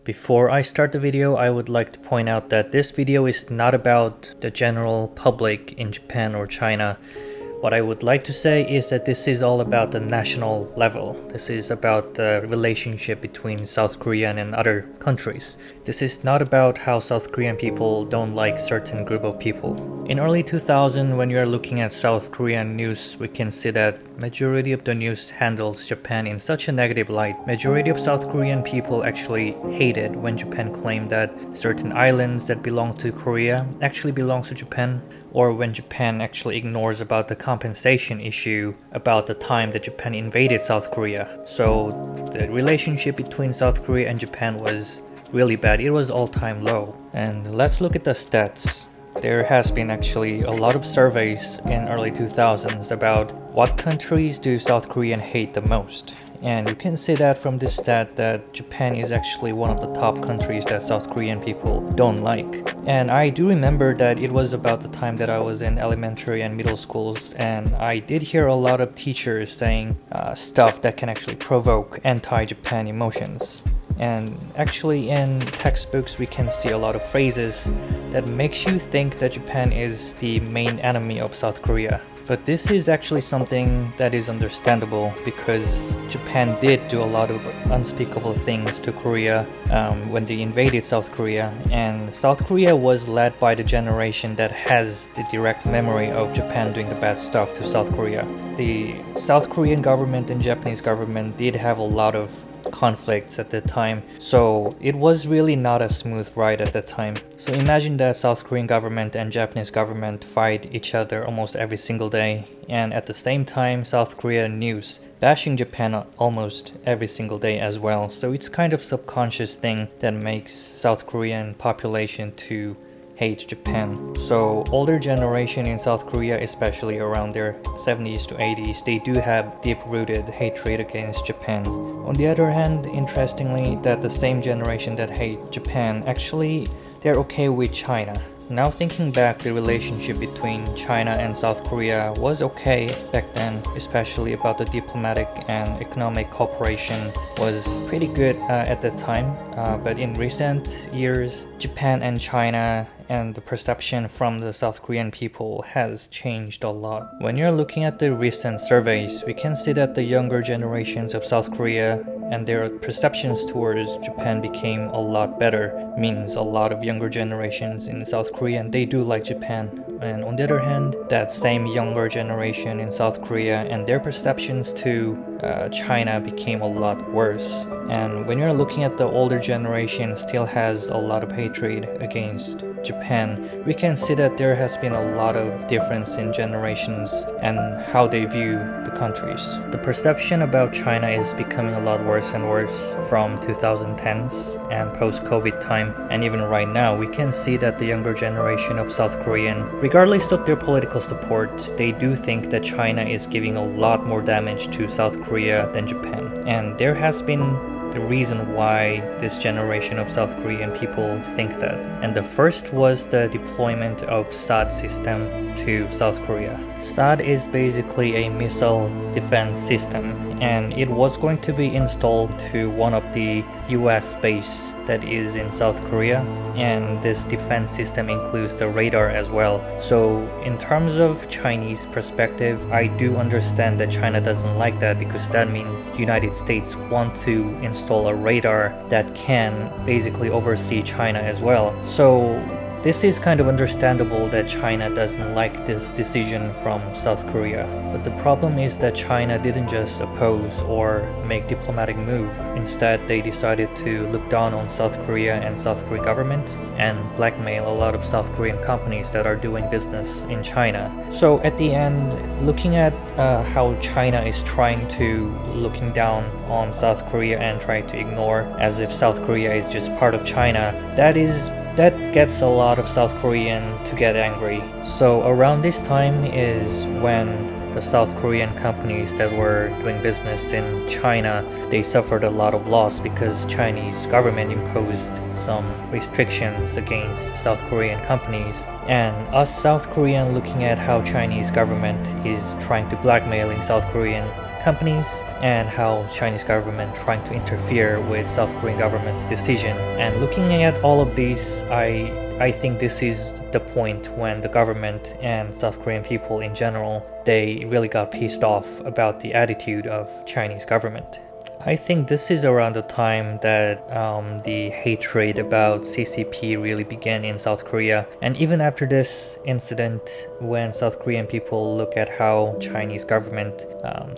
Before I start the video, I would like to point out that this video is not about the general public in Japan or China. What I would like to say is that this is all about the national level. This is about the relationship between South Korea and other countries. This is not about how South Korean people don't like certain group of people. In early 2000, when you are looking at South Korean news, we can see that majority of the news handles Japan in such a negative light. Majority of South Korean people actually hated when Japan claimed that certain islands that belong to Korea actually belongs to Japan, or when Japan actually ignores about the compensation issue about the time that Japan invaded South Korea. So the relationship between South Korea and Japan was really bad. It was all-time low. And let's look at the stats. There has been actually a lot of surveys in early 2000s about what countries do South Koreans hate the most. And you can see that from this stat that Japan is actually one of the top countries that South Korean people don't like. And I do remember that it was about the time that I was in elementary and middle schools, and I did hear a lot of teachers saying stuff that can actually provoke anti-Japan emotions. And actually in textbooks we can see a lot of phrases that makes you think that Japan is the main enemy of South Korea. But this is actually something that is understandable because Japan did do a lot of unspeakable things to Korea when they invaded South Korea, and South Korea was led by the generation that has the direct memory of Japan doing the bad stuff to South Korea. The South Korean government and Japanese government did have a lot of conflicts at that time, so it was really not a smooth ride at that time. So imagine that South Korean government and Japanese government fight each other almost every single day, and at the same time South Korean news bashing Japan almost every single day as well. So it's kind of subconscious thing that makes South Korean population to hate Japan. So older generation in South Korea, especially around their 70s to 80s, they do have deep-rooted hatred against Japan. On the other hand, interestingly, that the same generation that hate Japan, actually they're okay with China. Now thinking back, the relationship between China and South Korea was okay back then, especially about the diplomatic and economic cooperation was pretty good at that time. But in recent years, Japan and China and the perception from the South Korean people has changed a lot. When you're looking at the recent surveys, we can see that the younger generations of South Korea and their perceptions towards Japan became a lot better. Means a lot of younger generations in South Korea, they do like Japan. And on the other hand, that same younger generation in South Korea and their perceptions to China became a lot worse. And when you're looking at the older generation still has a lot of hatred against Japan, we can see that there has been a lot of difference in generations and how they view the countries. The perception about China is becoming a lot worse and worse from 2010s and post-COVID time, and even right now we can see that the younger generation of South Korean, regardless of their political support, they do think that China is giving a lot more damage to South Korea than Japan. And there has been the reason why this generation of South Korean people think that. And the first was the deployment of THAAD system to South Korea. THAAD is basically a missile defense system, and it was going to be installed to one of the US base that is in South Korea, and this defense system includes the radar as well. So in terms of Chinese perspective, I do understand that China doesn't like that, because that means United States want to install a radar that can basically oversee China as well. So this is kind of understandable that China doesn't like this decision from South Korea. But the problem is that China didn't just oppose or make diplomatic move. Instead, they decided to look down on South Korea and South Korean government and blackmail a lot of South Korean companies that are doing business in China. So at the end, looking at how China is trying to looking down on South Korea and trying to ignore as if South Korea is just part of China, that gets a lot of South Korean to get angry. So around this time is when the South Korean companies that were doing business in China, they suffered a lot of loss because Chinese government imposed some restrictions against South Korean companies. And us South Korean looking at how Chinese government is trying to blackmailing South Korean companies, and how Chinese government trying to interfere with South Korean government's decision. And looking at all of these, I think this is the point when the government and South Korean people in general, they really got pissed off about the attitude of Chinese government. I think this is around the time that the hatred about CCP really began in South Korea. And even after this incident, when South Korean people look at how Chinese government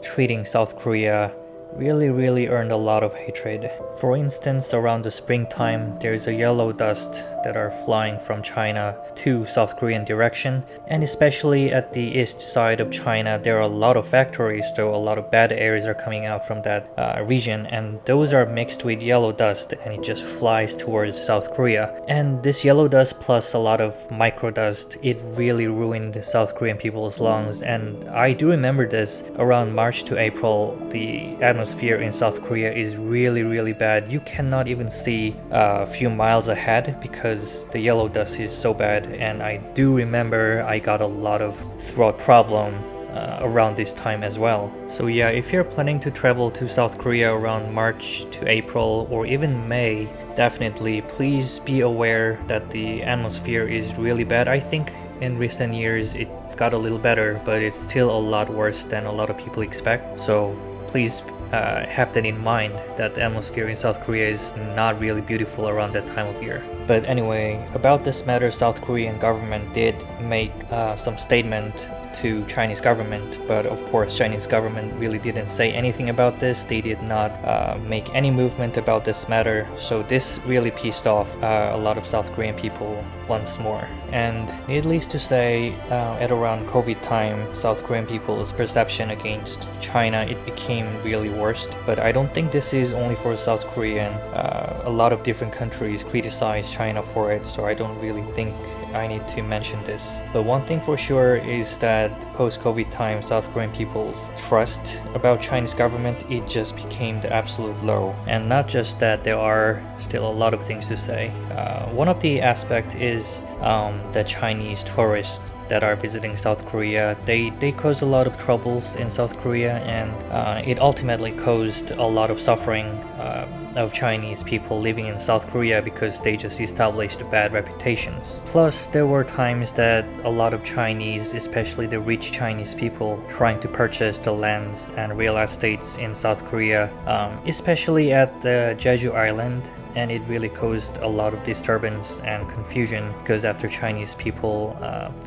treating South Korea really earned a lot of hatred. For instance, around the springtime, there's a yellow dust that are flying from China to South Korean direction, and especially at the east side of China, there are a lot of factories, so a lot of bad areas are coming out from that region, and those are mixed with yellow dust, and it just flies towards South Korea. And this yellow dust plus a lot of micro dust, it really ruined South Korean people's lungs. And I do remember this around March to April, the atmosphere in South Korea is really bad. You cannot even see a few miles ahead because the yellow dust is so bad. And I do remember I got a lot of throat problem around this time as well. So yeah, if you're planning to travel to South Korea around March to April or even May, definitely please be aware that the atmosphere is really bad. I think in recent years it got a little better, but it's still a lot worse than a lot of people expect. So please have that in mind, that the atmosphere in South Korea is not really beautiful around that time of year. But anyway, about this matter, South Korean government did make some statement to Chinese government, but of course Chinese government really didn't say anything about this. They did not make any movement about this matter, so this really pissed off a lot of South Korean people once more. And needless to say, at around COVID time, South Korean people's perception against China, it became really worse. But I don't think this is only for South Korean. A lot of different countries criticize China for it, so I don't really think I need to mention this. But one thing for sure is that post-COVID time, South Korean people's trust about Chinese government, it just became the absolute low. And not just that, there are still a lot of things to say. One of the aspect is the Chinese tourists that are visiting South Korea. They cause a lot of troubles in South Korea, and it ultimately caused a lot of suffering of Chinese people living in South Korea because they just established bad reputations. Plus, there were times that a lot of Chinese, especially the rich Chinese people, trying to purchase the lands and real estates in South Korea, especially at the Jeju Island. And it really caused a lot of disturbance and confusion because after Chinese people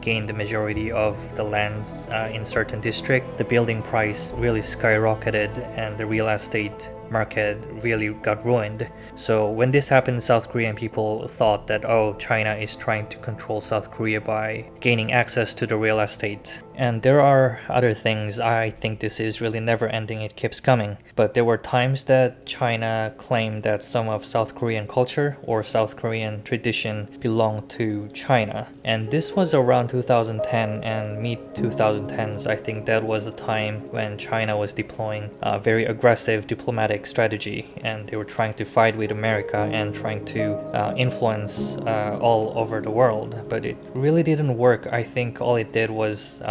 gained the majority of the lands in certain district, the building price really skyrocketed and the real estate market really got ruined. So when this happened, South Korean people thought that, oh, China is trying to control South Korea by gaining access to the real estate. And there are other things. I think this is really never ending. It keeps coming. But there were times that China claimed that some of South Korean culture or South Korean tradition belonged to China. And this was around 2010 and mid 2010s. I think that was a time when China was deploying a very aggressive diplomatic strategy, and they were trying to fight with America and trying to influence all over the world. But it really didn't work. I think all it did was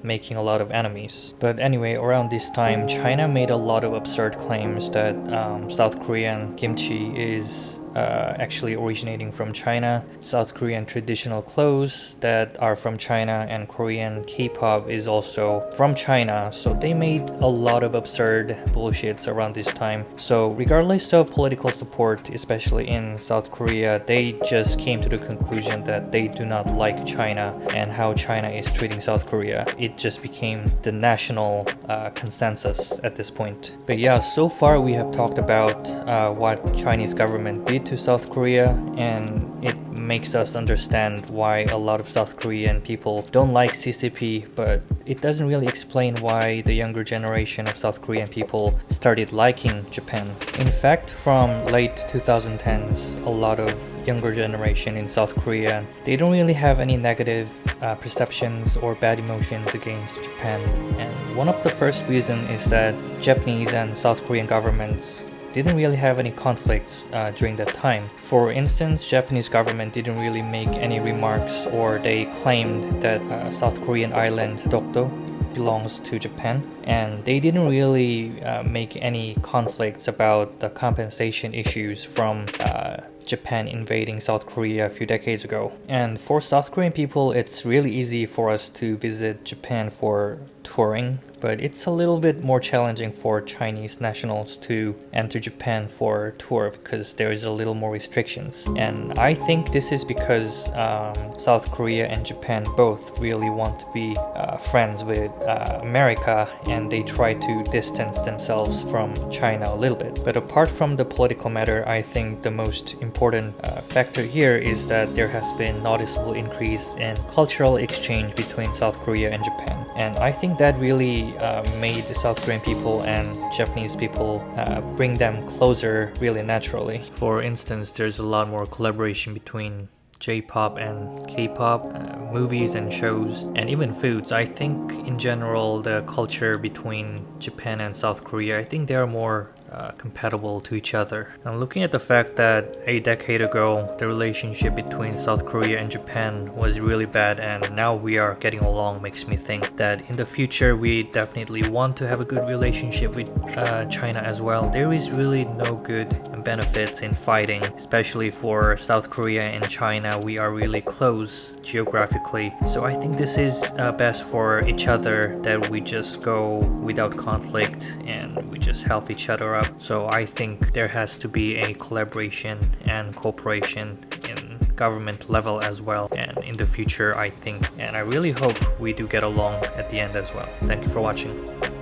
making a lot of enemies. But anyway, around this time, China made a lot of absurd claims that South Korean kimchi is actually originating from China, South Korean traditional clothes that are from China, and Korean K-pop is also from China. So they made a lot of absurd bullshits around this time. So regardless of political support, especially in South Korea, they just came to the conclusion that they do not like China and how China is treating South Korea. It just became the national consensus at this point. But yeah, so far we have talked about what Chinese government did to South Korea, and it makes us understand why a lot of South Korean people don't like CCP, but it doesn't really explain why the younger generation of South Korean people started liking Japan. In fact, from late 2010s, a lot of younger generation in South Korea, they don't really have any negative perceptions or bad emotions against Japan. And one of the first reason is that Japanese and South Korean governments didn't really have any conflicts during that time. For instance, Japanese government didn't really make any remarks, or they claimed that South Korean island Dokdo belongs to Japan, and they didn't really make any conflicts about the compensation issues from Japan invading South Korea a few decades ago. And for South Korean people, it's really easy for us to visit Japan for touring, but it's a little bit more challenging for Chinese nationals to enter Japan for tour because there is a little more restrictions. And I think this is because South Korea and Japan both really want to be friends with America, and they try to distance themselves from China a little bit. But apart from the political matter, I think the most important factor here is that there has been noticeable increase in cultural exchange between South Korea and Japan. And I think that really made the South Korean people and Japanese people bring them closer really naturally. For instance, there's a lot more collaboration between J-pop and K-pop, movies and shows, and even foods. I think in general the culture between Japan and South Korea, I think they are more compatible to each other. And looking at the fact that a decade ago the relationship between South Korea and Japan was really bad, and now we are getting along, makes me think that in the future we definitely want to have a good relationship with China as well. There is really no good benefits in fighting, especially for South Korea and China. We are really close geographically, so I think this is best for each other, that we just go without conflict and we just help each other up. So I think there has to be a collaboration and cooperation in government level as well, and in the future I think, and I really hope we do get along at the end as well. Thank you for watching.